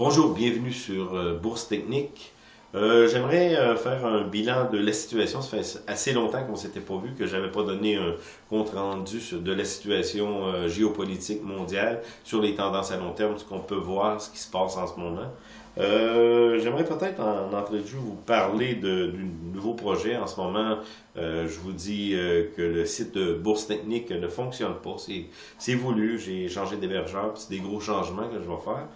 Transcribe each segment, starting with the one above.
Bonjour, bienvenue sur Bourse Technique. J'aimerais faire un bilan de la situation. Ça fait assez longtemps qu'on ne s'était pas vu, que je n'avais pas donné un compte rendu de la situation géopolitique mondiale sur les tendances à long terme, ce qu'on peut voir, ce qui se passe en ce moment. J'aimerais peut-être en entrée de jeu vous parler du nouveau projet. En ce moment, je vous dis que le site de Bourse Technique ne fonctionne pas. C'est voulu, j'ai changé d'hébergeur, c'est des gros changements que je vais faire.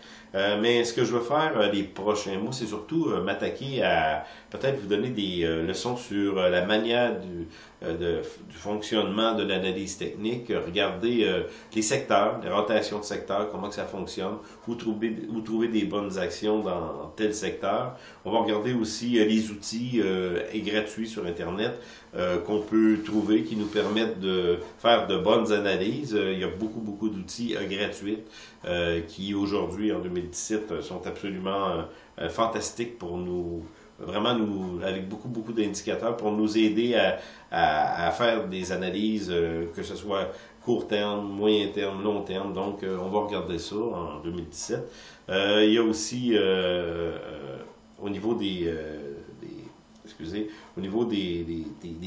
Mais ce que je veux faire les prochains mois, c'est surtout m'attaquer à peut-être vous donner des leçons sur la manière du fonctionnement de l'analyse technique, regarder les secteurs, les rotations de secteurs, comment que ça fonctionne, où trouver des bonnes actions dans tel secteur. On va regarder aussi les outils et gratuits sur Internet qu'on peut trouver qui nous permettent de faire de bonnes analyses. Il y a beaucoup d'outils gratuits qui aujourd'hui, en 2017, sont absolument fantastiques pour nous avec beaucoup d'indicateurs pour nous aider à faire des analyses, que ce soit court terme, moyen terme, long terme. Donc, on va regarder ça en 2017. Il y a aussi, au niveau au niveau des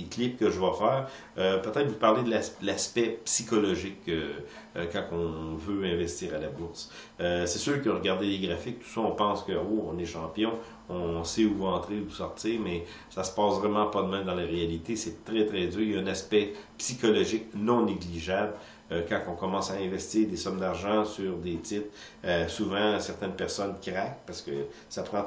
clips que je vais faire, peut-être vous parler de l'aspect psychologique quand on veut investir à la bourse. C'est sûr que regarder les graphiques, tout ça, on pense que on est champion, on sait où entrer, où sortir, mais ça se passe vraiment pas de même dans la réalité. C'est très dur. Il y a un aspect psychologique non négligeable. Quand on commence à investir des sommes d'argent sur des titres, souvent certaines personnes craquent parce que ça prend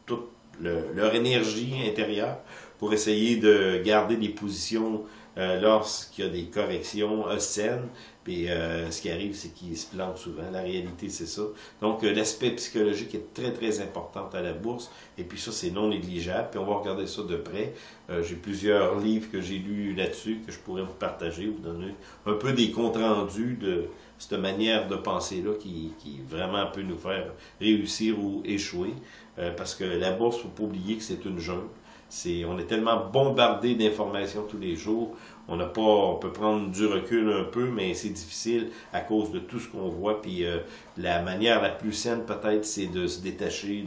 toute leur énergie intérieure pour essayer de garder des positions lorsqu'il y a des corrections saines. Puis ce qui arrive, c'est qu'ils se plantent souvent. La réalité, c'est ça. Donc, l'aspect psychologique est très important à la bourse. Et puis ça, c'est non négligeable. Puis on va regarder ça de près. J'ai plusieurs livres que j'ai lus là-dessus que je pourrais vous partager, vous donner un peu des comptes rendus de cette manière de penser-là qui vraiment peut nous faire réussir ou échouer. Parce que la bourse, il ne faut pas oublier que c'est une jungle. On est tellement bombardé d'informations tous les jours. On peut prendre du recul un peu, mais c'est difficile à cause de tout ce qu'on voit. Puis la manière la plus saine, peut-être, c'est de se détacher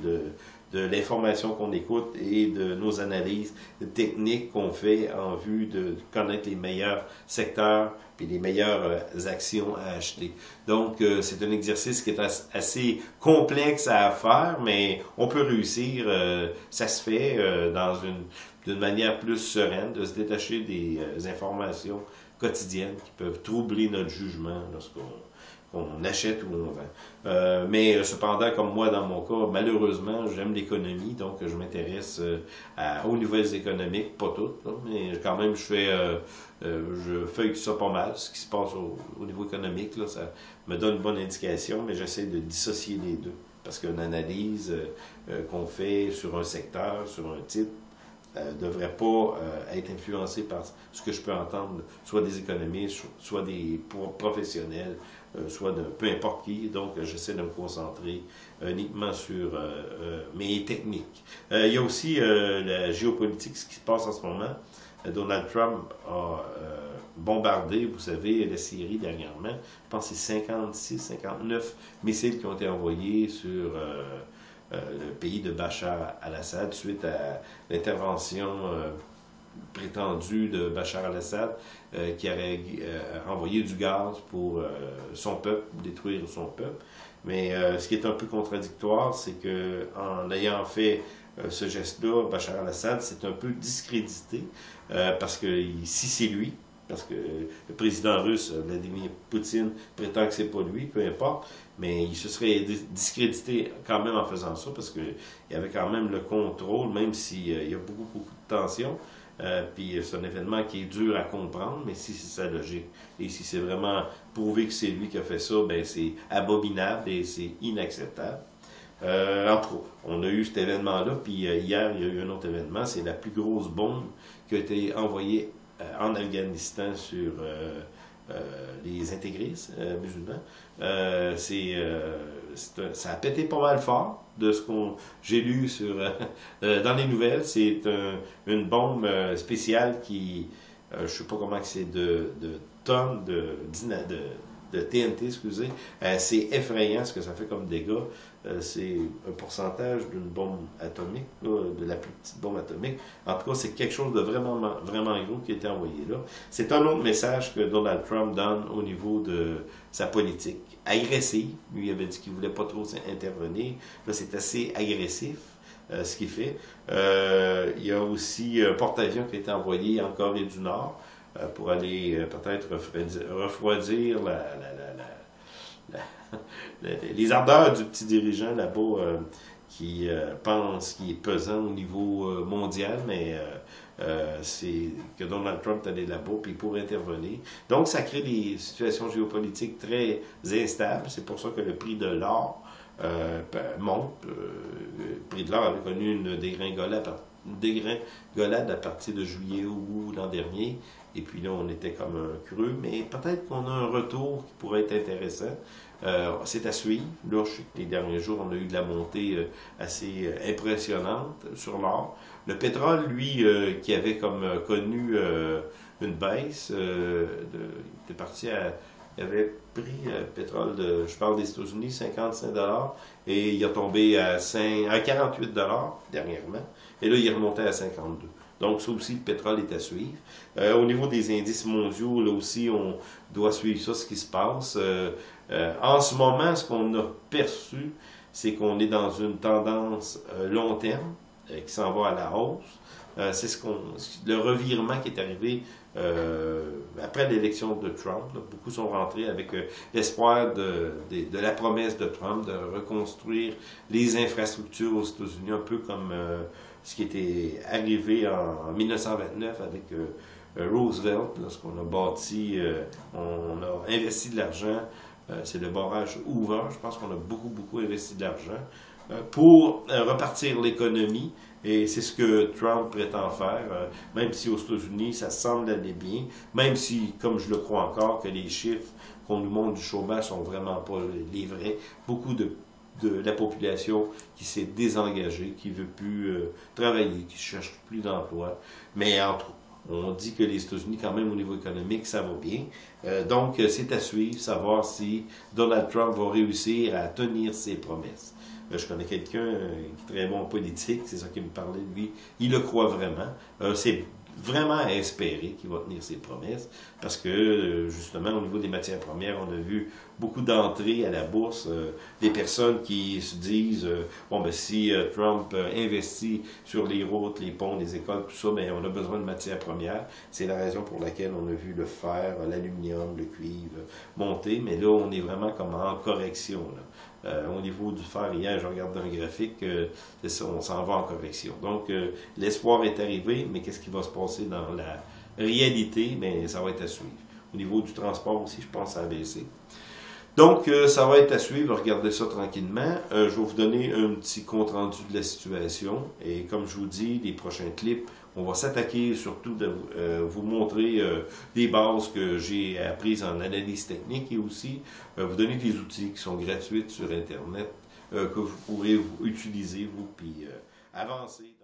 de l'information qu'on écoute et de nos analyses techniques qu'on fait en vue de connaître les meilleurs secteurs et les meilleures actions à acheter. Donc, c'est un exercice qui est assez complexe à faire, mais on peut réussir. Ça se fait d'une manière plus sereine, de se détacher des informations quotidiennes qui peuvent troubler notre jugement lorsqu'on achète ou on vend. Mais cependant, comme moi dans mon cas, malheureusement, j'aime l'économie, donc je m'intéresse aux nouvelles économiques, pas toutes, là, mais quand même je feuille ça pas mal, ce qui se passe au niveau économique, là, ça me donne une bonne indication, mais j'essaie de dissocier les deux, parce qu'une analyse qu'on fait sur un secteur, sur un titre, ne devrait pas être influencé par ce que je peux entendre, soit des économistes, soit des professionnels, soit de peu importe qui. Donc, j'essaie de me concentrer uniquement sur mes techniques. Il y a aussi la géopolitique, ce qui se passe en ce moment. Donald Trump a bombardé, vous savez, la Syrie dernièrement. Je pense que c'est 59 missiles qui ont été envoyés sur le pays de Bachar al-Assad suite à l'intervention prétendue de Bachar al-Assad qui aurait envoyé du gaz pour son peuple, détruire son peuple. Mais ce qui est un peu contradictoire, c'est que en ayant fait ce geste-là, Bachar al-Assad s'est un peu discrédité parce que si c'est lui, parce que le président russe, Vladimir Poutine, prétend que c'est pas lui, peu importe, mais il se serait discrédité quand même en faisant ça, parce qu'il y avait quand même le contrôle, même s'il y a beaucoup de tensions, puis c'est un événement qui est dur à comprendre, mais si c'est sa logique, et si c'est vraiment prouvé que c'est lui qui a fait ça, ben c'est abominable et c'est inacceptable. En tout cas, on a eu cet événement-là, puis hier, il y a eu un autre événement, c'est la plus grosse bombe qui a été envoyée en Afghanistan sur les intégristes musulmans. Ça a pété pas mal fort de ce j'ai lu dans les nouvelles. C'est une bombe spéciale qui, je sais pas comment c'est de tonnes de TNT, excusez, c'est effrayant ce que ça fait comme dégâts. C'est un pourcentage d'une bombe atomique, là, de la plus petite bombe atomique. En tout cas, c'est quelque chose de vraiment, vraiment gros qui a été envoyé là. C'est un autre message que Donald Trump donne au niveau de sa politique. Agressive. Lui, il avait dit qu'il ne voulait pas trop intervenir. Là, c'est assez agressif. Ce qu'il fait. Il y a aussi un porte-avions qui a été envoyé en Corée du Nord pour aller peut-être refroidir les ardeurs du petit dirigeant là-bas qui pense qu'il est pesant au niveau mondial, mais c'est que Donald Trump est allé là-bas puis pour intervenir. Donc, ça crée des situations géopolitiques très instables. C'est pour ça que le prix de l'or monte. Le prix de l'or avait connu une dégringolade à partir de juillet ou l'an dernier. Et puis là, on était comme un creux. Mais peut-être qu'on a un retour qui pourrait être intéressant. C'est à suivre. Là, je sais que les derniers jours, on a eu de la montée assez impressionnante sur l'or. Le pétrole, lui, qui avait comme connu une baisse, il était parti à... Il avait pris le pétrole je parle des États-Unis, 55 $, et il a tombé à 48 $ dernièrement. Et là, il est remonté à 52. Donc, ça aussi, le pétrole est à suivre. Au niveau des indices mondiaux, là aussi, on doit suivre ça, ce qui se passe. En ce moment, ce qu'on a perçu, c'est qu'on est dans une tendance long terme qui s'en va à la hausse. C'est le revirement qui est arrivé après l'élection de Trump. Là, beaucoup sont rentrés avec l'espoir de la promesse de Trump de reconstruire les infrastructures aux États-Unis, un peu comme ce qui était arrivé en 1929 avec Roosevelt, lorsqu'on a bâti, on a investi de l'argent. C'est le barrage Hoover. Je pense qu'on a beaucoup investi de l'argent pour repartir l'économie. Et c'est ce que Trump prétend faire, même si aux États-Unis, ça semble aller bien, même si, comme je le crois encore, que les chiffres qu'on nous montre du chômage sont vraiment pas les vrais. Beaucoup de la population qui s'est désengagée, qui ne veut plus travailler, qui ne cherche plus d'emploi. Mais entre autres, on dit que les États-Unis, quand même, au niveau économique, ça va bien. Donc, c'est à suivre, savoir si Donald Trump va réussir à tenir ses promesses. Je connais quelqu'un qui est très bon en politique, c'est ça qui me parlait de lui. Il le croit vraiment. C'est vraiment à espérer qu'il va tenir ses promesses, parce que, justement, au niveau des matières premières, on a vu beaucoup d'entrées à la bourse, des personnes qui se disent bon, ben si Trump investit sur les routes, les ponts, les écoles, tout ça, ben on a besoin de matières premières. C'est la raison pour laquelle on a vu le fer, l'aluminium, le cuivre monter, mais là, on est vraiment comme en correction, là. Au niveau du fer, hier, je regarde un graphique, c'est ça, on s'en va en correction. Donc, l'espoir est arrivé, mais qu'est-ce qui va se passer dans la réalité? Bien, ça va être à suivre. Au niveau du transport aussi, je pense que ça a baissé. Donc, ça va être à suivre, regardez ça tranquillement. Je vais vous donner un petit compte-rendu de la situation. Et comme je vous dis, les prochains clips, on va s'attaquer surtout de vous montrer des bases que j'ai apprises en analyse technique et aussi vous donner des outils qui sont gratuits sur Internet que vous pourrez utiliser, vous, puis avancer.